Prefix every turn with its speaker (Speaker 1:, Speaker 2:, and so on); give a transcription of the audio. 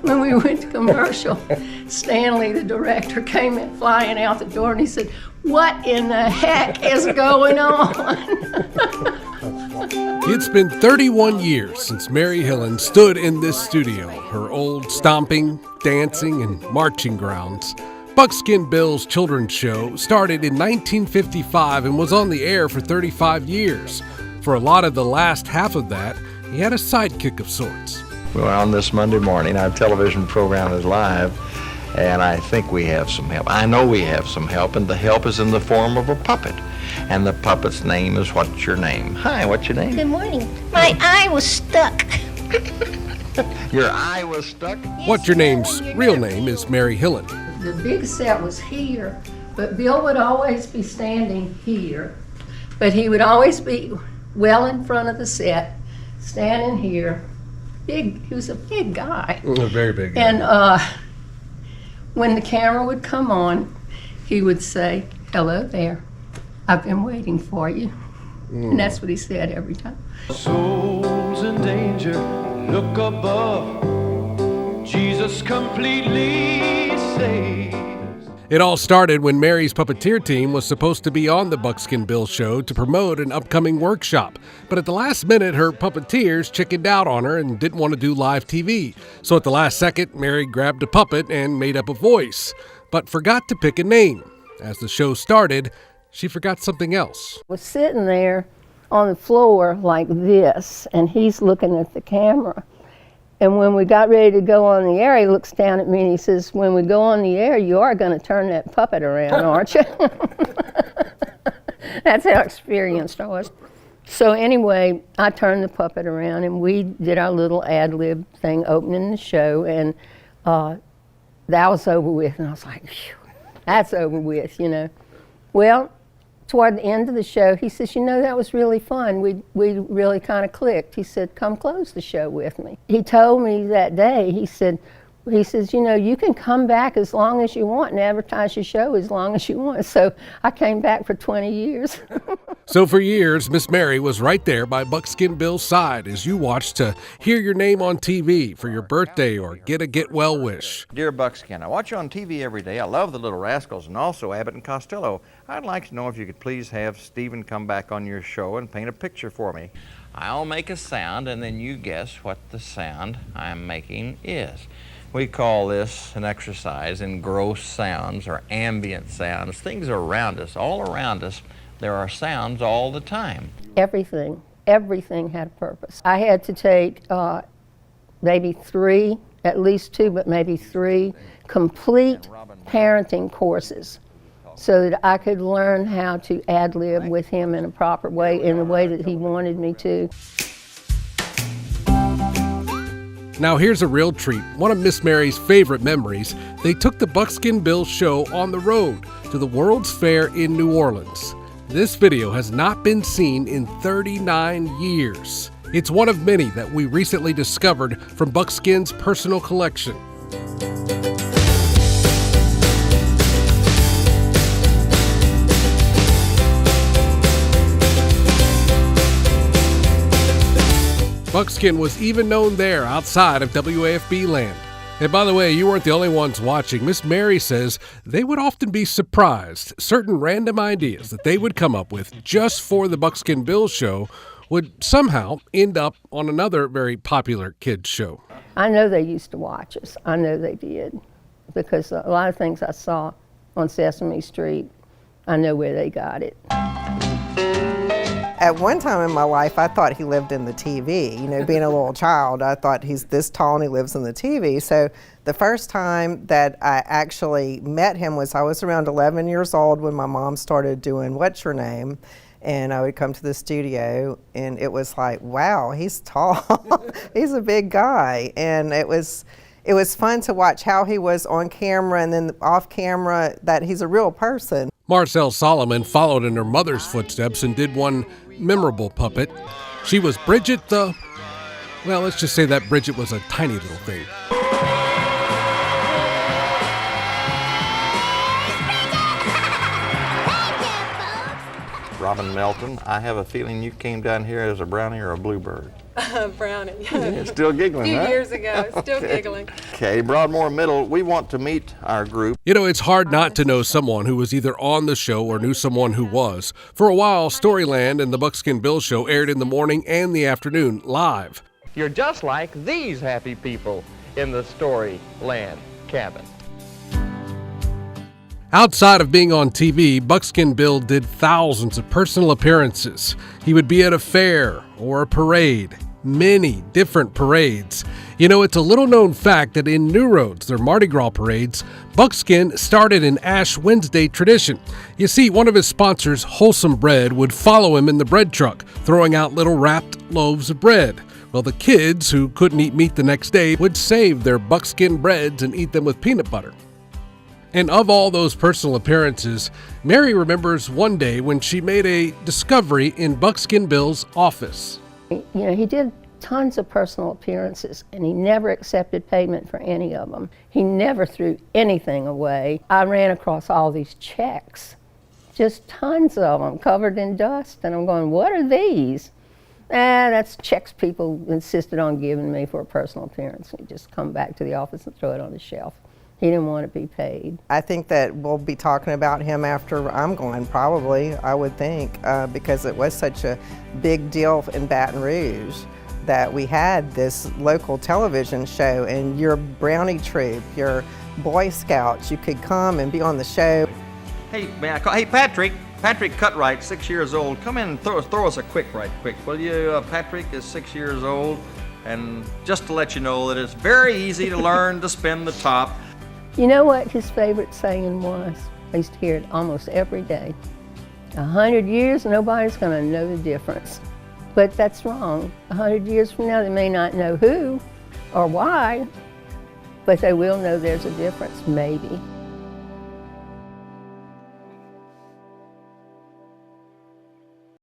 Speaker 1: when we went to commercial, Stanley, the director, came in flying out the door and he said, "What in the heck is going on?"
Speaker 2: It's been 31 years since Mary Hillen stood in this studio, her old stomping, dancing, and marching grounds. Buckskin Bill's children's show started in 1955 and was on the air for 35 years. For a lot of the last half of that, he had a sidekick of sorts.
Speaker 3: Well, on this Monday morning, our television program is live, and I think we have some help. I know we have some help, and the help is in the form of a puppet. And the puppet's name is What's Your Name? Hi, what's your name?
Speaker 4: Good morning. My eye was stuck.
Speaker 3: Your eye was stuck?
Speaker 2: What's Your Name's real name is Mary Hillen.
Speaker 1: The big set was here, but Bill would always be standing here. But he would always be well in front of the set, standing here. He was a big guy.
Speaker 2: A very big guy.
Speaker 1: And when the camera would come on, he would say, "Hello there, I've been waiting for you." And that's what he said every time.
Speaker 5: Souls in danger, look above. Jesus completely saves.
Speaker 2: It all started when Mary's puppeteer team was supposed to be on the Buckskin Bill show to promote an upcoming workshop. But at the last minute, her puppeteers chickened out on her and didn't want to do live TV. So at the last second, Mary grabbed a puppet and made up a voice, but forgot to pick a name. As the show started, she forgot something else.
Speaker 1: Was sitting there on the floor like this, and he's looking at the camera. And when we got ready to go on the air, he looks down at me and he says, "When we go on the air, you are going to turn that puppet around, aren't you?" That's how experienced I was. So anyway, I turned the puppet around and we did our little ad-lib thing opening the show, and that was over with. And I was like, "Phew, that's over with, you know." Well, toward the end of the show, he says, "You know, that was really fun. We really kind of clicked." He said, "Come close the show with me." He told me that day, he says, "You know, you can come back as long as you want and advertise your show as long as you want." So I came back for 20 years.
Speaker 2: So for years, Miss Mary was right there by Buckskin Bill's side as you watched to hear your name on TV for your birthday or get a get-well wish.
Speaker 3: Dear Buckskin, I watch you on TV every day. I love the Little Rascals and also Abbott and Costello. I'd like to know if you could please have Stephen come back on your show and paint a picture for me. I'll make a sound and then you guess what the sound I'm making is. We call this an exercise in gross sounds or ambient sounds. Things are around us, all around us. There are sounds all the time.
Speaker 1: Everything had a purpose. I had to take maybe three, at least two, but maybe three complete parenting courses so that I could learn how to ad-lib with him in a proper way, in the way that he wanted me to.
Speaker 2: Now here's a real treat. One of Miss Mary's favorite memories, they took the Buckskin Bill show on the road to the World's Fair in New Orleans. This video has not been seen in 39 years. It's one of many that we recently discovered from Buckskin's personal collection. Buckskin was even known there outside of WAFB land. And by the way, you weren't the only ones watching. Miss Mary says they would often be surprised. Certain random ideas that they would come up with just for the Buckskin Bill show would somehow end up on another very popular kids show.
Speaker 1: I know they used to watch us. I know they did, because a lot of things I saw on Sesame Street, I know where they got it.
Speaker 6: At one time in my life, I thought he lived in the TV. You know, being a little child, I thought he's this tall and he lives in the TV. So the first time that I actually met him was I was around 11 years old when my mom started doing What's Your Name? And I would come to the studio and it was like, wow, he's tall. He's a big guy. And it was fun to watch how he was on camera and then off camera, that he's a real person.
Speaker 2: Marcelle Solomon followed in her mother's footsteps and did one memorable puppet. She was Bridget the... Well, let's just say that Bridget was a tiny little thing.
Speaker 3: Robin Melton, I have a feeling you came down here as a brownie or a bluebird.
Speaker 7: Brownie.
Speaker 3: Still giggling,
Speaker 7: A few
Speaker 3: huh?
Speaker 7: years ago, still giggling.
Speaker 3: Okay, Broadmoor Middle, we want to meet our group.
Speaker 2: You know, it's hard not to know someone who was either on the show or knew someone who was. For a while, Storyland and the Buckskin Bill show aired in the morning and the afternoon, live.
Speaker 8: You're just like these happy people in the Storyland cabin.
Speaker 2: Outside of being on TV, Buckskin Bill did thousands of personal appearances. He would be at a fair or a parade, many different parades. You know, it's a little known fact that in New Roads, their Mardi Gras parades, Buckskin started an Ash Wednesday tradition. You see, one of his sponsors, Wholesome Bread, would follow him in the bread truck, throwing out little wrapped loaves of bread. Well, the kids who couldn't eat meat the next day would save their buckskin breads and eat them with peanut butter. And of all those personal appearances, Mary remembers one day when she made a discovery in Buckskin Bill's office.
Speaker 1: You know, he did tons of personal appearances, and he never accepted payment for any of them. He never threw anything away. I ran across all these checks, just tons of them, covered in dust, and I'm going, what are these? That's checks people insisted on giving me for a personal appearance. He'd just come back to the office and throw it on the shelf. He didn't want to be paid.
Speaker 6: I think that we'll be talking about him after I'm gone, probably, I would think, because it was such a big deal in Baton Rouge that we had this local television show, and your Brownie troop, your Boy Scouts, you could come and be on the show.
Speaker 3: Hey, man, hey, Patrick Cutright, 6 years old. Come in and throw us a quick right quick, will you? Patrick is 6 years old, and just to let you know that it's very easy to learn to spin the top.
Speaker 1: You know what his favorite saying was? I used to hear it almost every day. 100 years, nobody's going to know the difference. But that's wrong. 100 years from now, they may not know who or why, but they will know there's a difference, maybe.